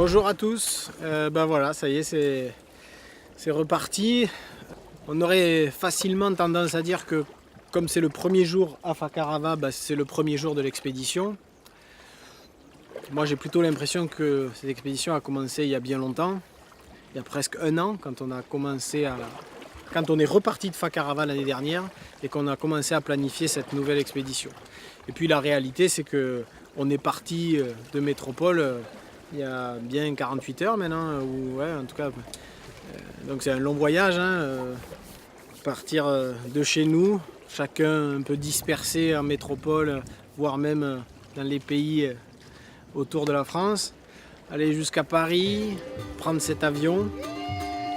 Bonjour à tous, ben voilà, ça y est, c'est reparti. On aurait facilement tendance à dire que comme c'est le premier jour à Fakarava, ben c'est le premier jour de l'expédition. Moi j'ai plutôt l'impression que cette expédition a commencé il y a bien longtemps, il y a presque un an, quand on est reparti de Fakarava l'année dernière et qu'on a commencé à planifier cette nouvelle expédition. Et puis la réalité c'est que on est parti de métropole il y a bien 48 heures maintenant, ou ouais, en tout cas. Donc c'est un long voyage, partir de chez nous, chacun un peu dispersé en métropole, voire même dans les pays autour de la France. Aller jusqu'à Paris, prendre cet avion,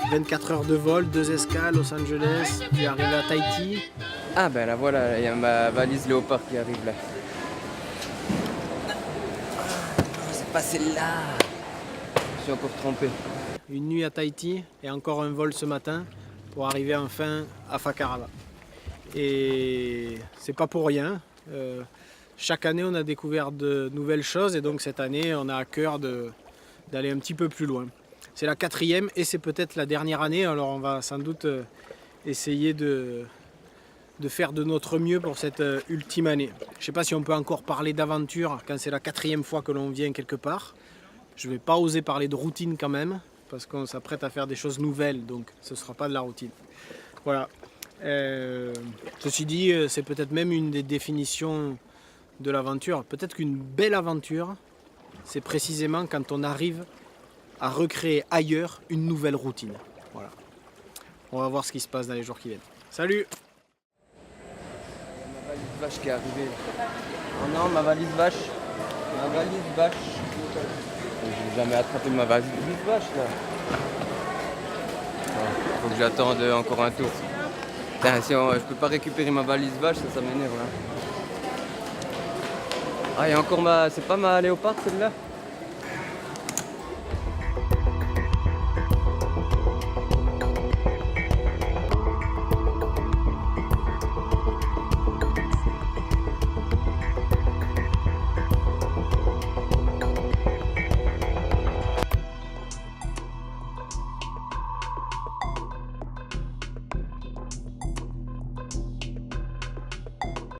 24 heures de vol, 2 escales, Los Angeles, puis arriver à Tahiti. Ah ben là voilà, il y a ma valise Léopard qui arrive là. C'est pas celle-là. Je suis encore trompé. Une nuit à Tahiti et encore un vol ce matin pour arriver enfin à Fakarava. Et c'est pas pour rien. Chaque année on a découvert de nouvelles choses et donc cette année on a à cœur d'aller un petit peu plus loin. C'est la 4e et c'est peut-être la dernière année, alors on va sans doute essayer de faire de notre mieux pour cette ultime année. Je ne sais pas si on peut encore parler d'aventure quand c'est la 4e fois que l'on vient quelque part. Je ne vais pas oser parler de routine quand même, parce qu'on s'apprête à faire des choses nouvelles, donc ce ne sera pas de la routine. Voilà. Ceci dit, c'est peut-être même une des définitions de l'aventure. Peut-être qu'une belle aventure, c'est précisément quand on arrive à recréer ailleurs une nouvelle routine. Voilà. On va voir ce qui se passe dans les jours qui viennent. Salut! Ma valise vache qui est arrivée là. Oh non, ma valise vache. Ma valise vache. Je n'ai jamais attrapé ma valise vache là. Faut que j'attende encore un tour. Putain, si je peux pas récupérer ma valise vache, ça m'énerve là. Ah, il y a encore c'est pas ma léopard celle-là?